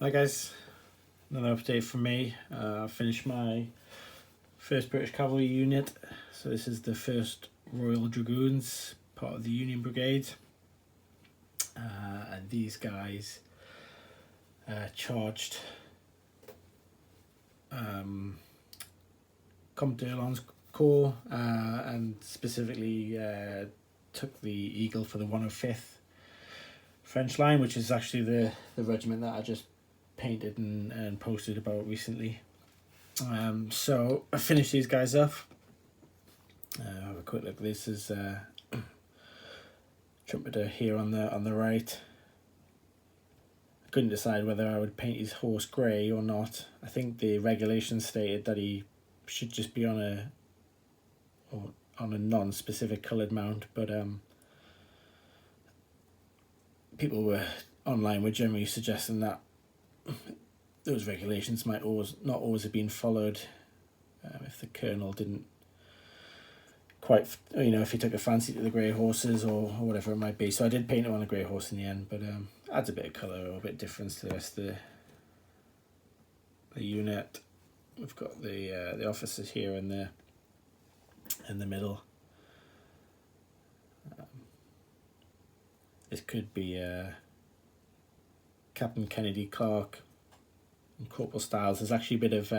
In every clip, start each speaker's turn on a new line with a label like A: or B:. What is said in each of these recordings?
A: Hi guys, another update from me. I finished my first British cavalry unit. So this is the 1st Royal Dragoons, part of the Union Brigade. And these guys charged Comte d'Erlon's corps and specifically took the Eagle for the 105th French line, which is actually the regiment that I just painted and posted about recently. So I finished these guys off. Have a quick look. This is trumpeter here on the right. I couldn't decide whether I would paint his horse grey or not. I think the regulations stated that he should just be on a non-specific coloured mount, but people online were generally suggesting that those regulations might not always have been followed if the colonel didn't quite, if he took a fancy to the grey horses or whatever it might be. So I did paint him on a grey horse in the end, but adds a bit of colour or a bit of difference to the rest of the unit. We've got the officers here in the middle. This could be Captain Kennedy Clark and Corporal Styles. There's actually a bit of,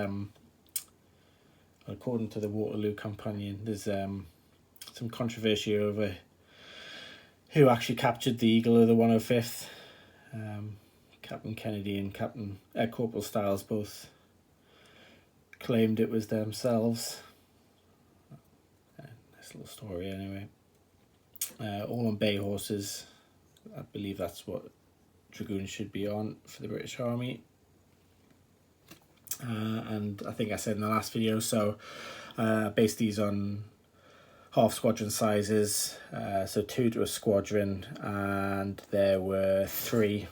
A: according to the Waterloo companion, there's some controversy over who actually captured the Eagle of the 105th. Captain Kennedy and Corporal Styles both claimed it was themselves. Nice little story anyway. All on bay horses. I believe that's what Dragoons should be on for the British Army. And I think I said in the last video, so based these on half squadron sizes, so 2 to a squadron, and there were three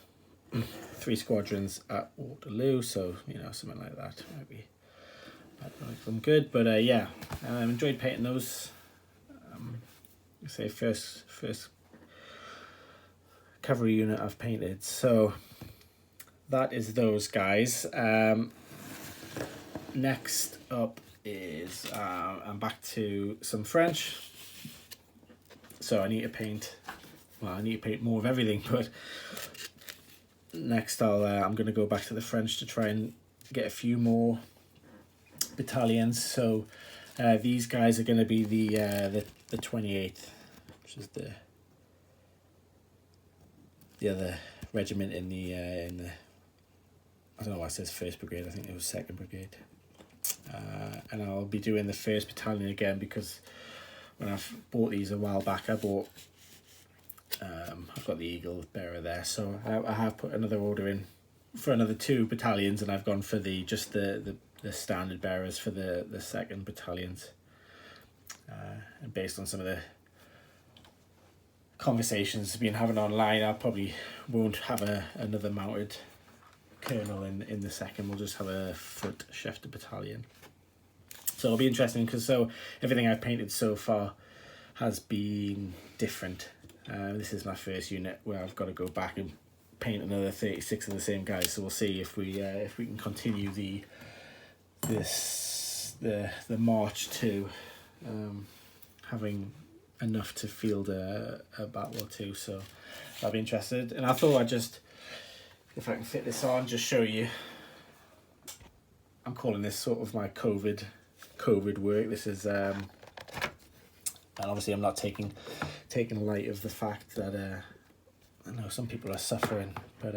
A: squadrons at Waterloo, so something like that might make them good. But yeah, I enjoyed painting those. Say first cavalry unit I've painted, so that is those guys. Next up is I'm back to some French, so I need to paint more of everything, but next I'm going to go back to the French to try and get a few more battalions. So these guys are going to be the 28th, which is the other regiment in the I don't know why it says 1st Brigade, I think it was 2nd Brigade. And I'll be doing the 1st Battalion again because when I bought these a while back, I've got the Eagle bearer there, so I have put another order in for another 2 battalions, and I've gone for just the standard bearers for the 2nd battalions. And based on some of the conversations I've been having online, I probably won't have another mounted colonel in the 2nd. We'll just have a foot Chef de battalion. So it'll be interesting because everything I've painted so far has been different. This is my first unit where I've got to go back and paint another 36 of the same guys. So we'll see if we can continue the march to having enough to field a battle or two. So I'll be interested. And I thought I'd just, if I can fit this on, just show you. I'm calling this sort of my COVID work. This is and obviously I'm not taking light of the fact that I know some people are suffering, but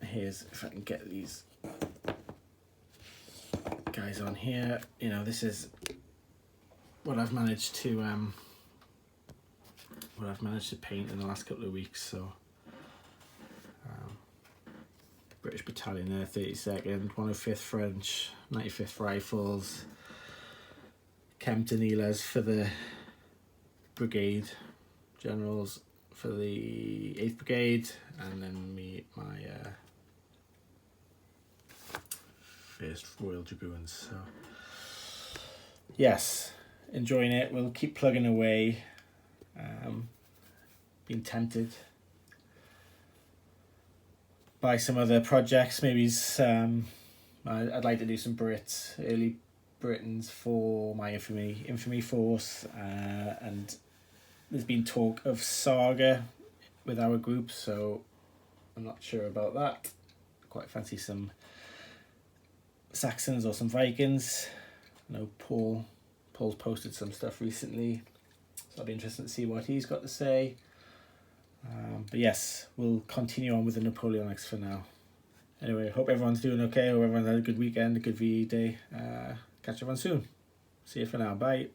A: here's, if I can get these guys on here, this is what I've managed to paint in the last couple of weeks. So British Battalion there, 32nd, 105th French, 95th Rifles, Kempton Elas for the Brigade Generals for the 8th Brigade, and then my 1st Royal Dragoons. So yes, enjoying it. We'll keep plugging away. Been tempted by some other projects. Maybe I'd like to do some early Britons for my infamy force, and there's been talk of Saga with our group, so I'm not sure about that. Quite fancy some Saxons or some Vikings. I know Paul's posted some stuff recently, so I'll be interested to see what he's got to say. But yes, we'll continue on with the Napoleonics for now. Anyway, hope everyone's doing okay. Hope everyone's had a good weekend, a good VE day. Catch everyone soon. See you for now. Bye.